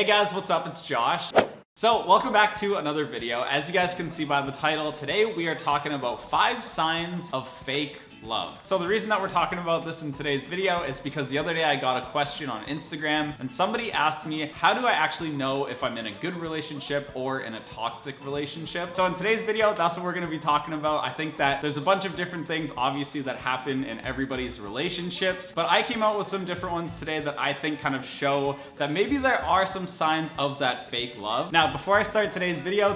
Hey guys, what's up? It's Josh. So welcome back to another video. As you guys can see by the title, today we are talking about 5 signs of fake love. So the reason that we're talking about this in today's video is because the other day I got a question on Instagram and somebody asked me, how do I actually know if I'm in a good relationship or in a toxic relationship? So in today's video, that's what we're gonna be talking about. I think that there's a bunch of different things obviously that happen in everybody's relationships, but I came out with some different ones today that I think kind of show that maybe there are some signs of that fake love. Now, before I start today's video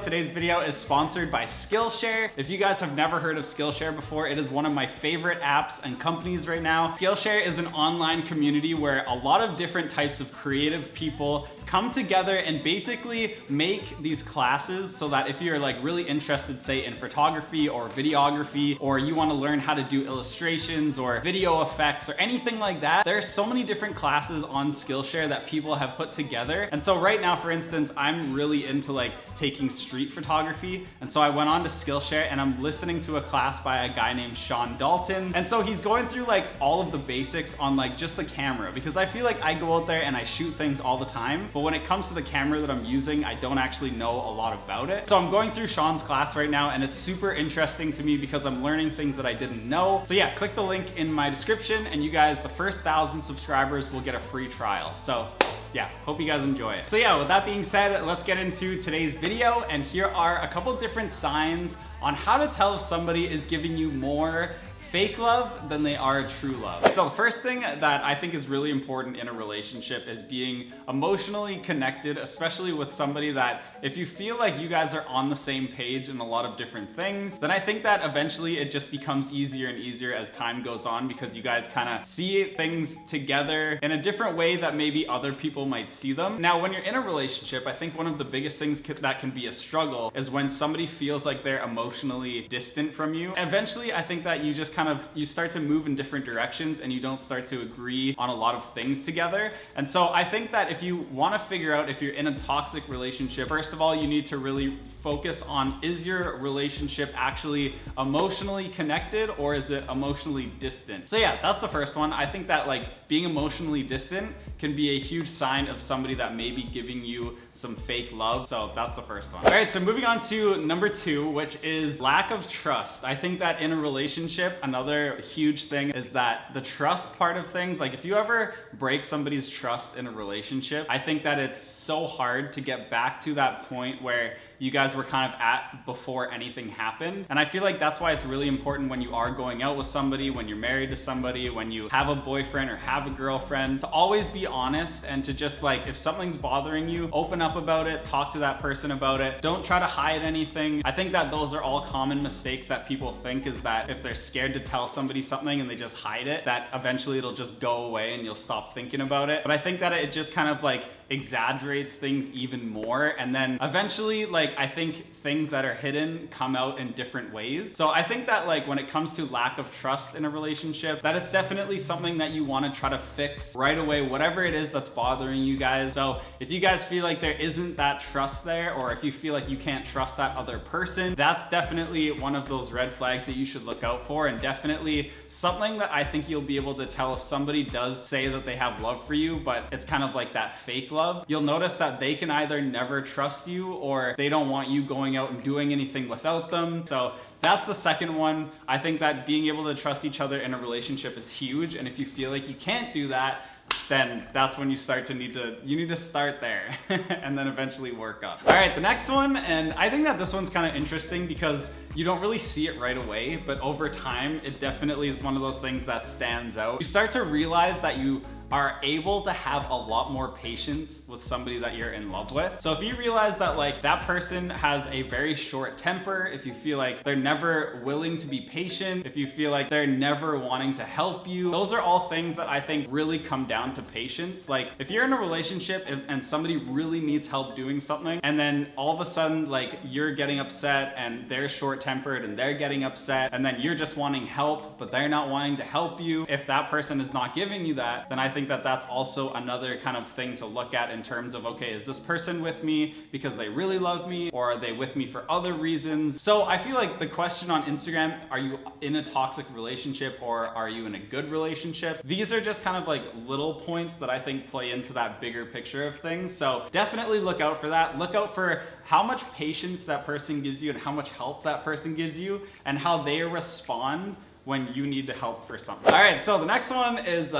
is sponsored by Skillshare. If you guys have never heard of Skillshare before, it is one of my favorite apps and companies right now. Skillshare is an online community where a lot of different types of creative people come together and basically make these classes so that if you're like really interested, say in photography or videography, or you want to learn how to do illustrations or video effects or anything like that, there are so many different classes on Skillshare that people have put together. And so right now, for instance, I'm really into like taking street photography. And so I went on to Skillshare and I'm listening to a class by a guy named Sean Dalton. And so he's going through like all of the basics on like just the camera, because I feel like I go out there and I shoot things all the time, but when it comes to the camera that I'm using, I don't actually know a lot about it. So I'm going through Sean's class right now and it's super interesting to me because I'm learning things that I didn't know. So yeah, click the link in my description and you guys, the first 1,000 subscribers will get a free trial. So yeah, hope you guys enjoy it. So yeah, with that being said, let's get into today's video. And here are a couple different signs on how to tell if somebody is giving you more fake love than they are true love. So the first thing that I think is really important in a relationship is being emotionally connected, especially with somebody that if you feel like you guys are on the same page in a lot of different things, then I think that eventually it just becomes easier and easier as time goes on, because you guys kind of see things together in a different way that maybe other people might see them. Now, when you're in a relationship, I think one of the biggest things that can be a struggle is when somebody feels like they're emotionally distant from you. Eventually, I think that you start to move in different directions and you don't start to agree on a lot of things together. And so I think that if you want to figure out if you're in a toxic relationship, first of all, you need to really focus on, is your relationship actually emotionally connected or is it emotionally distant? So yeah, that's the first one. I think that like being emotionally distant can be a huge sign of somebody that may be giving you some fake love. So that's the first one. All right, so moving on to number 2, which is lack of trust. I think that in a relationship, another huge thing is that the trust part of things, like if you ever break somebody's trust in a relationship, I think that it's so hard to get back to that point where you guys were kind of at before anything happened. And I feel like that's why it's really important when you are going out with somebody, when you're married to somebody, when you have a boyfriend or have a girlfriend, to always be honest and to just like, if something's bothering you, open up about it, talk to that person about it. Don't try to hide anything. I think that those are all common mistakes that people think, is that if they're scared to tell somebody something and they just hide it, that eventually it'll just go away and you'll stop thinking about it. But I think that it just kind of like exaggerates things even more. And then eventually, like, I think things that are hidden come out in different ways. So I think that like when it comes to lack of trust in a relationship, that it's definitely something that you want to try to fix right away, whatever it is that's bothering you guys. So if you guys feel like there isn't that trust there, or if you feel like you can't trust that other person, that's definitely one of those red flags that you should look out for, and definitely something that I think you'll be able to tell if somebody does say that they have love for you, but it's kind of like that fake love. You'll notice that they can either never trust you or they don't want you going out and doing anything without them. So that's the second one. I think that being able to trust each other in a relationship is huge. And if you feel like you can't do that, then that's when you need to start there and then eventually work up. All right, the next one, and I think that this one's kind of interesting because you don't really see it right away, but over time, it definitely is one of those things that stands out. You start to realize that you are able to have a lot more patience with somebody that you're in love with. So if you realize that like that person has a very short temper, if you feel like they're never willing to be patient, if you feel like they're never wanting to help you, those are all things that I think really come down to patience. Like if you're in a relationship and somebody really needs help doing something, and then all of a sudden like you're getting upset and they're short-tempered and they're getting upset, and then you're just wanting help but they're not wanting to help you, if that person is not giving you that, then I think think that that's also another kind of thing to look at in terms of, okay, is this person with me because they really love me, or are they with me for other reasons? So I feel like the question on Instagram, are you in a toxic relationship or are you in a good relationship? These are just kind of like little points that I think play into that bigger picture of things. So definitely look out for that. Look out for how much patience that person gives you and how much help that person gives you and how they respond when you need to help for something. All right, so the next one is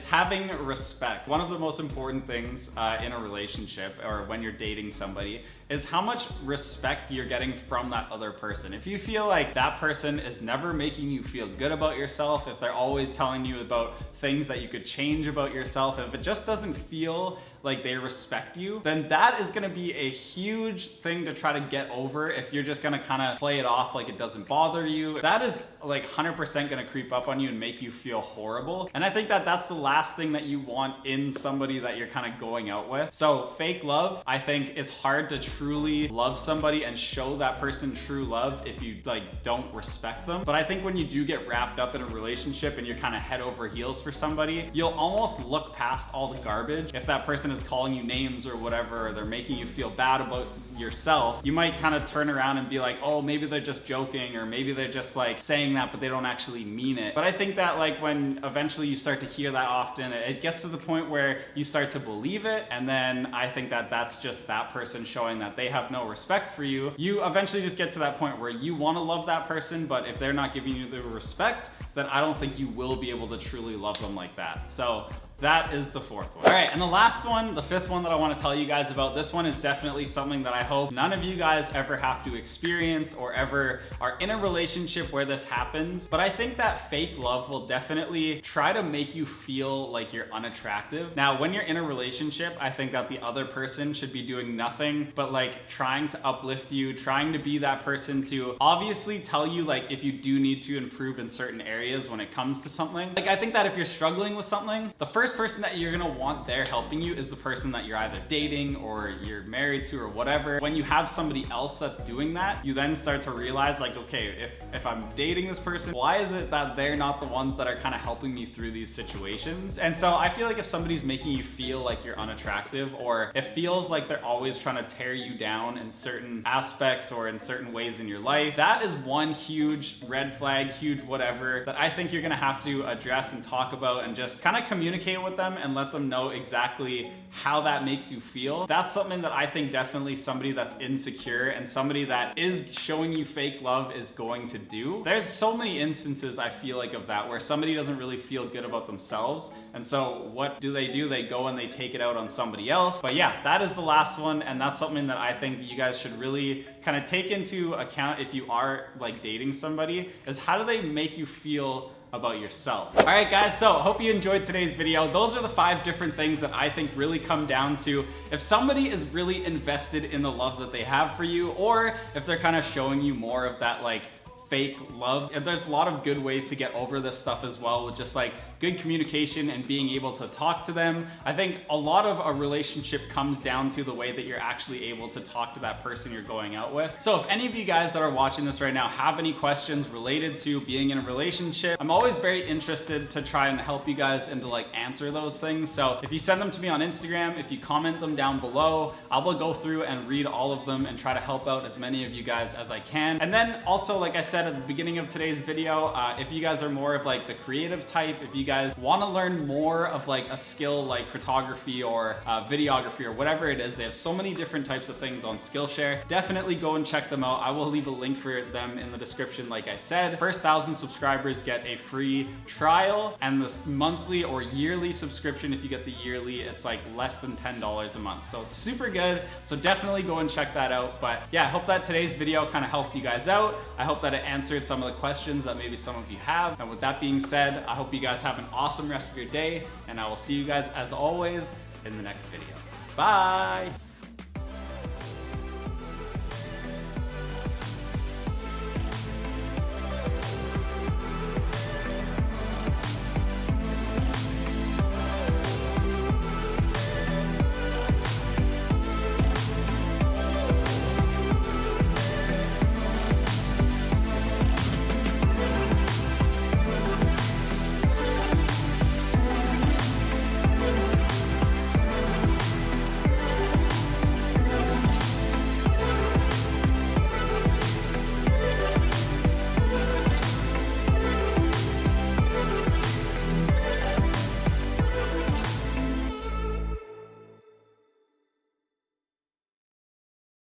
having respect. One of the most important things in a relationship or when you're dating somebody is how much respect you're getting from that other person. If you feel like that person is never making you feel good about yourself, if they're always telling you about things that you could change about yourself, if it just doesn't feel like they respect you, then that is gonna be a huge thing to try to get over if you're just gonna kind of play it off like it doesn't bother you. That is like 100% gonna creep up on you and make you feel horrible. And I think that that's the last thing that you want in somebody that you're kind of going out with. So fake love, I think it's hard to truly love somebody and show that person true love if you like don't respect them. But I think when you do get wrapped up in a relationship and you're kind of head over heels for somebody, you'll almost look past all the garbage. If that person is calling you names or whatever, or they're making you feel bad about yourself, you might kind of turn around and be like, oh, maybe they're just joking, or maybe they're just like saying that but they don't actually mean it. But I think that like when eventually you start to hear that often, it gets to the point where you start to believe it, and then I think that that's just that person showing that they have no respect for you. You eventually just get to that point where you want to love that person, but if they're not giving you the respect, then I don't think you will be able to truly love them like that. So that is the fourth one. All right, and the last one, the fifth one that I want to tell you guys about, this one is definitely something that I hope none of you guys ever have to experience or ever are in a relationship where this happens. But I think that fake love will definitely try to make you feel like you're unattractive. Now, when you're in a relationship, I think that the other person should be doing nothing but like trying to uplift you, trying to be that person to obviously tell you like if you do need to improve in certain areas when it comes to something. Like I think that if you're struggling with something, the first person that you're gonna want there helping you is the person that you're either dating or you're married to or whatever. When you have somebody else that's doing that, you then start to realize like, okay, if I'm dating this person, why is it that they're not the ones that are kind of helping me through these situations? And so I feel like if somebody's making you feel like you're unattractive, or it feels like they're always trying to tear you down in certain aspects or in certain ways in your life, that is one huge red flag, huge whatever, that I think you're gonna have to address and talk about and just kind of communicate with them and let them know exactly how that makes you feel. That's something that I think definitely somebody that's insecure and somebody that is showing you fake love is going to do. There's so many instances I feel like of that where somebody doesn't really feel good about themselves, and so what do? They go and they take it out on somebody else. But yeah, that is the last one, and that's something that I think you guys should really kind of take into account if you are like dating somebody, is how do they make you feel about yourself. All right guys, so hope you enjoyed today's video. Those are the 5 different things that I think really come down to if somebody is really invested in the love that they have for you, or if they're kind of showing you more of that like fake love. And there's a lot of good ways to get over this stuff as well, with just like good communication and being able to talk to them. I think a lot of a relationship comes down to the way that you're actually able to talk to that person you're going out with. So if any of you guys that are watching this right now have any questions related to being in a relationship, I'm always very interested to try and help you guys and to like answer those things. So if you send them to me on Instagram, if you comment them down below, I will go through and read all of them and try to help out as many of you guys as I can. And then also, like I said at the beginning of today's video, if you guys are more of like the creative type, if you guys want to learn more of like a skill like photography or videography or whatever it is, they have so many different types of things on Skillshare. Definitely go and check them out. I will leave a link for them in the description. Like I said, first 1,000 subscribers get a free trial, and this monthly or yearly subscription, if you get the yearly, it's like less than $10 a month. So it's super good. So definitely go and check that out. But yeah, I hope that today's video kind of helped you guys out. I hope that it answered some of the questions that maybe some of you have. And with that being said, I hope you guys have an awesome rest of your day, and I will see you guys as always in the next video. Bye.